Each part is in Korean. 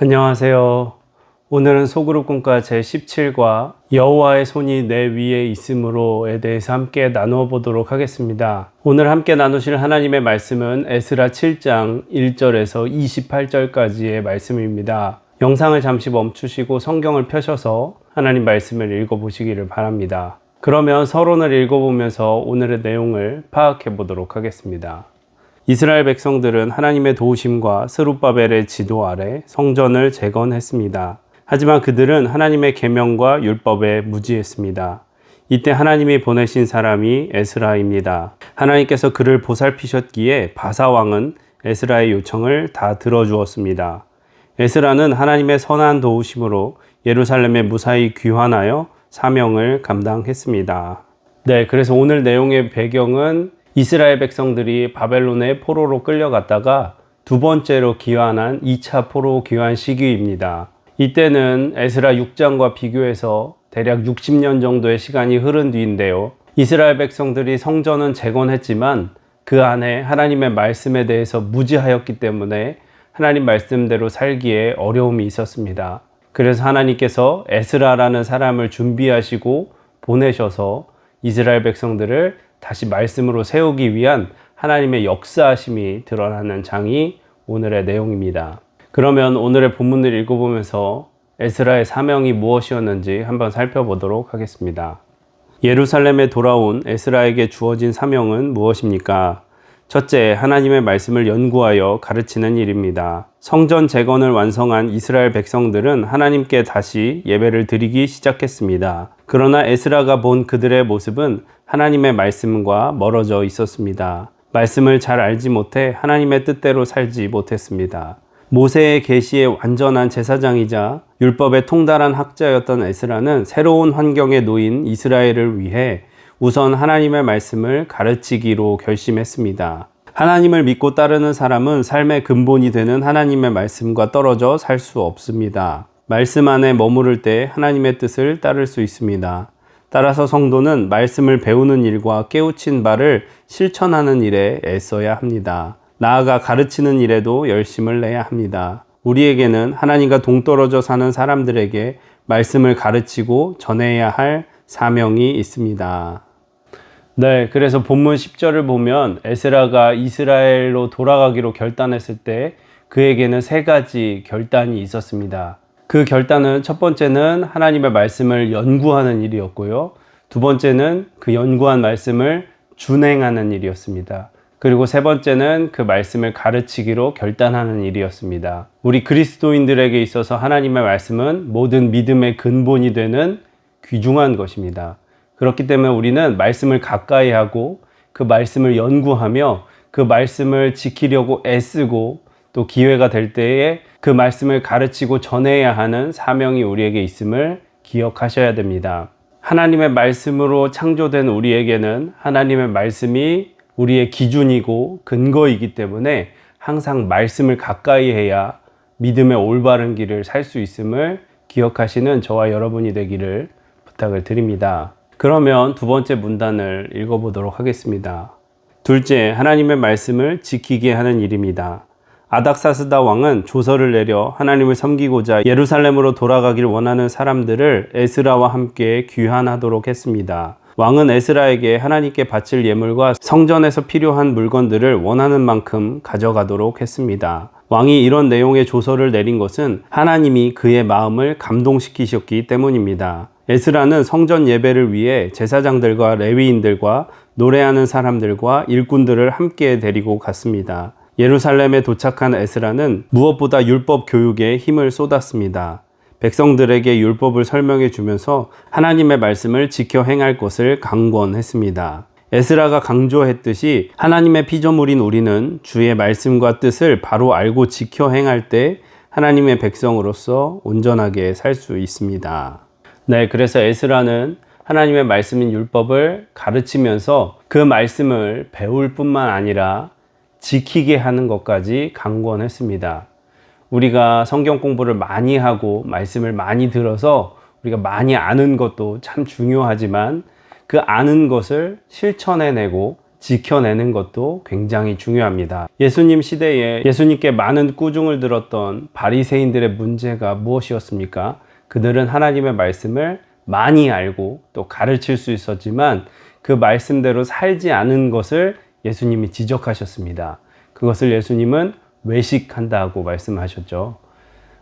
안녕하세요. 오늘은 소그룹 꿈과 제17과 여호와의 손이 내 위에 있으므로에 대해서 함께 나누어 보도록 하겠습니다. 오늘 함께 나누실 하나님의 말씀은 에스라 7장 1절에서 28절까지의 말씀입니다. 영상을 잠시 멈추시고 성경을 펴셔서 하나님 말씀을 읽어보시기를 바랍니다. 그러면 서론을 읽어보면서 오늘의 내용을 파악해 보도록 하겠습니다. 이스라엘 백성들은 하나님의 도우심과 스룹바벨의 지도 아래 성전을 재건했습니다. 하지만 그들은 하나님의 계명과 율법에 무지했습니다. 이때 하나님이 보내신 사람이 에스라입니다. 하나님께서 그를 보살피셨기에 바사 왕은 에스라의 요청을 다 들어주었습니다. 에스라는 하나님의 선한 도우심으로 예루살렘에 무사히 귀환하여 사명을 감당했습니다. 그래서 오늘 내용의 배경은 이스라엘 백성들이 바벨론의 포로로 끌려갔다가 두 번째로 귀환한 2차 포로 귀환 시기입니다. 이때는 에스라 6장과 비교해서 대략 60년 정도의 시간이 흐른 뒤인데요. 이스라엘 백성들이 성전은 재건했지만 그 안에 하나님의 말씀에 대해서 무지하였기 때문에 하나님 말씀대로 살기에 어려움이 있었습니다. 그래서 하나님께서 에스라라는 사람을 준비하시고 보내셔서 이스라엘 백성들을 다시 말씀으로 세우기 위한 하나님의 역사하심이 드러나는 장이 오늘의 내용입니다. 그러면 오늘의 본문을 읽어보면서 에스라의 사명이 무엇이었는지 한번 살펴보도록 하겠습니다. 예루살렘에 돌아온 에스라에게 주어진 사명은 무엇입니까? 첫째, 하나님의 말씀을 연구하여 가르치는 일입니다. 성전 재건을 완성한 이스라엘 백성들은 하나님께 다시 예배를 드리기 시작했습니다. 그러나 에스라가 본 그들의 모습은 하나님의 말씀과 멀어져 있었습니다. 말씀을 잘 알지 못해 하나님의 뜻대로 살지 못했습니다. 모세의 계시의 완전한 제사장이자 율법에 통달한 학자였던 에스라는 새로운 환경에 놓인 이스라엘을 위해 우선 하나님의 말씀을 가르치기로 결심했습니다. 하나님을 믿고 따르는 사람은 삶의 근본이 되는 하나님의 말씀과 떨어져 살 수 없습니다. 말씀 안에 머무를 때 하나님의 뜻을 따를 수 있습니다. 따라서 성도는 말씀을 배우는 일과 깨우친 바를 실천하는 일에 애써야 합니다. 나아가 가르치는 일에도 열심을 내야 합니다. 우리에게는 하나님과 동떨어져 사는 사람들에게 말씀을 가르치고 전해야 할 사명이 있습니다. 그래서 본문 10절을 보면 에스라가 이스라엘로 돌아가기로 결단했을 때 그에게는 세 가지 결단이 있었습니다. 그 결단은 첫 번째는 하나님의 말씀을 연구하는 일이었고요. 두 번째는 그 연구한 말씀을 준행하는 일이었습니다. 그리고 세 번째는 그 말씀을 가르치기로 결단하는 일이었습니다. 우리 그리스도인들에게 있어서 하나님의 말씀은 모든 믿음의 근본이 되는 귀중한 것입니다. 그렇기 때문에 우리는 말씀을 가까이 하고 그 말씀을 연구하며 그 말씀을 지키려고 애쓰고 또 기회가 될 때에 그 말씀을 가르치고 전해야 하는 사명이 우리에게 있음을 기억하셔야 됩니다. 하나님의 말씀으로 창조된 우리에게는 하나님의 말씀이 우리의 기준이고 근거이기 때문에 항상 말씀을 가까이 해야 믿음의 올바른 길을 살 수 있음을 기억하시는 저와 여러분이 되기를 부탁을 드립니다. 그러면 두 번째 문단을 읽어보도록 하겠습니다. 둘째, 하나님의 말씀을 지키게 하는 일입니다. 아닥사스다 왕은 조서를 내려 하나님을 섬기고자 예루살렘으로 돌아가길 원하는 사람들을 에스라와 함께 귀환하도록 했습니다. 왕은 에스라에게 하나님께 바칠 예물과 성전에서 필요한 물건들을 원하는 만큼 가져가도록 했습니다. 왕이 이런 내용의 조서를 내린 것은 하나님이 그의 마음을 감동시키셨기 때문입니다. 에스라는 성전 예배를 위해 제사장들과 레위인들과 노래하는 사람들과 일꾼들을 함께 데리고 갔습니다. 예루살렘에 도착한 에스라는 무엇보다 율법 교육에 힘을 쏟았습니다. 백성들에게 율법을 설명해 주면서 하나님의 말씀을 지켜 행할 것을 강권했습니다. 에스라가 강조했듯이 하나님의 피조물인 우리는 주의 말씀과 뜻을 바로 알고 지켜 행할 때 하나님의 백성으로서 온전하게 살 수 있습니다. 그래서 에스라는 하나님의 말씀인 율법을 가르치면서 그 말씀을 배울 뿐만 아니라 지키게 하는 것까지 강권했습니다. 우리가 성경 공부를 많이 하고 말씀을 많이 들어서 우리가 많이 아는 것도 참 중요하지만 그 아는 것을 실천해내고 지켜내는 것도 굉장히 중요합니다. 예수님 시대에 예수님께 많은 꾸중을 들었던 바리새인들의 문제가 무엇이었습니까? 그들은 하나님의 말씀을 많이 알고 또 가르칠 수 있었지만 그 말씀대로 살지 않은 것을 예수님이 지적하셨습니다. 그것을 예수님은 외식한다고 말씀하셨죠.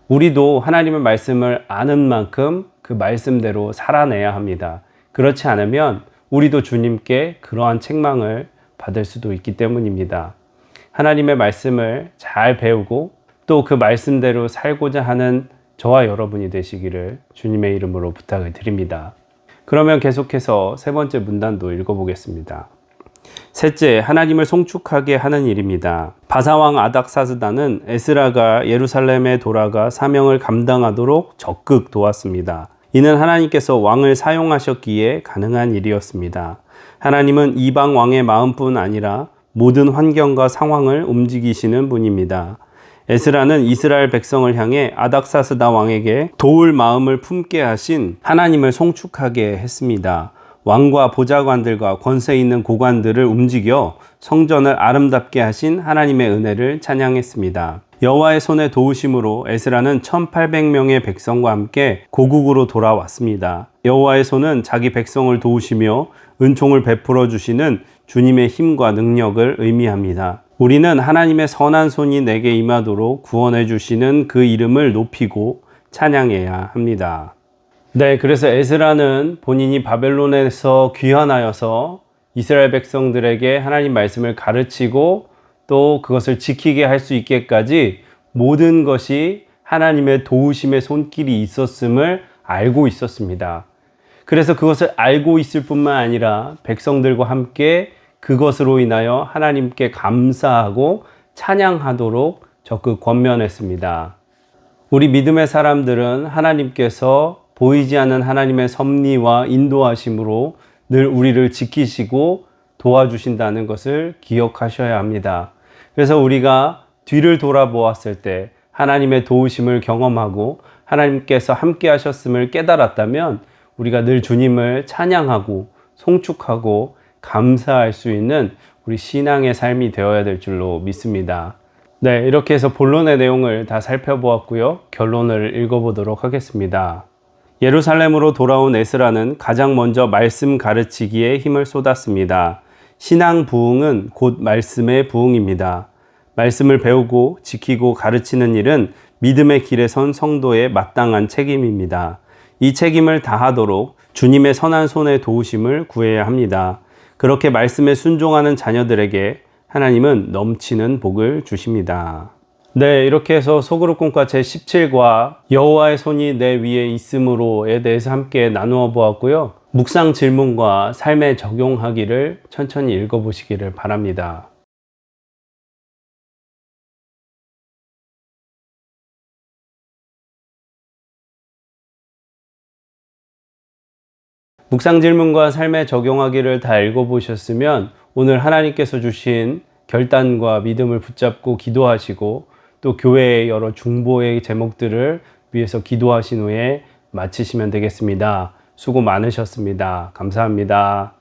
우리도 하나님의 말씀을 아는 만큼 그 말씀대로 살아내야 합니다. 그렇지 않으면 우리도 주님께 그러한 책망을 받을 수도 있기 때문입니다. 하나님의 말씀을 잘 배우고 또 그 말씀대로 살고자 하는 저와 여러분이 되시기를 주님의 이름으로 부탁을 드립니다. 그러면 계속해서 세 번째 문단도 읽어보겠습니다. 셋째, 하나님을 송축하게 하는 일입니다. 바사왕 아닥사스다는 에스라가 예루살렘에 돌아가 사명을 감당하도록 적극 도왔습니다. 이는 하나님께서 왕을 사용하셨기에 가능한 일이었습니다. 하나님은 이방 왕의 마음뿐 아니라 모든 환경과 상황을 움직이시는 분입니다. 에스라는 이스라엘 백성을 향해 아닥사스다 왕에게 도울 마음을 품게 하신 하나님을 송축하게 했습니다. 왕과 보좌관들과 권세 있는 고관들을 움직여 성전을 아름답게 하신 하나님의 은혜를 찬양했습니다. 여호와의 손에 도우심으로 에스라는 1800명의 백성과 함께 고국으로 돌아왔습니다. 여호와의 손은 자기 백성을 도우시며 은총을 베풀어 주시는 주님의 힘과 능력을 의미합니다. 우리는 하나님의 선한 손이 내게 임하도록 구원해 주시는 그 이름을 높이고 찬양해야 합니다. 네, 그래서 에스라는 본인이 바벨론에서 귀환하여서 이스라엘 백성들에게 하나님 말씀을 가르치고 또 그것을 지키게 할 수 있게까지 모든 것이 하나님의 도우심의 손길이 있었음을 알고 있었습니다. 그래서 그것을 알고 있을 뿐만 아니라 백성들과 함께 그것으로 인하여 하나님께 감사하고 찬양하도록 적극 권면했습니다. 우리 믿음의 사람들은 하나님께서 보이지 않는 하나님의 섭리와 인도하심으로 늘 우리를 지키시고 도와주신다는 것을 기억하셔야 합니다. 그래서 우리가 뒤를 돌아보았을 때 하나님의 도우심을 경험하고 하나님께서 함께 하셨음을 깨달았다면 우리가 늘 주님을 찬양하고 송축하고 감사할 수 있는 우리 신앙의 삶이 되어야 될 줄로 믿습니다. 네, 이렇게 해서 본론의 내용을 다 살펴보았고요. 결론을 읽어보도록 하겠습니다. 예루살렘으로 돌아온 에스라는 가장 먼저 말씀 가르치기에 힘을 쏟았습니다. 신앙 부흥은 곧 말씀의 부흥입니다. 말씀을 배우고 지키고 가르치는 일은 믿음의 길에 선 성도의 마땅한 책임입니다. 이 책임을 다하도록 주님의 선한 손의 도우심을 구해야 합니다. 그렇게 말씀에 순종하는 자녀들에게 하나님은 넘치는 복을 주십니다. 네, 이렇게 해서 소그룹 공과 제17과 여호와의 손이 내 위에 있음으로에 대해서 함께 나누어 보았고요. 묵상 질문과 삶에 적용하기를 천천히 읽어보시기를 바랍니다. 묵상 질문과 삶에 적용하기를 다 읽어보셨으면 오늘 하나님께서 주신 결단과 믿음을 붙잡고 기도하시고 또 교회의 여러 중보의 제목들을 위해서 기도하신 후에 마치시면 되겠습니다. 수고 많으셨습니다. 감사합니다.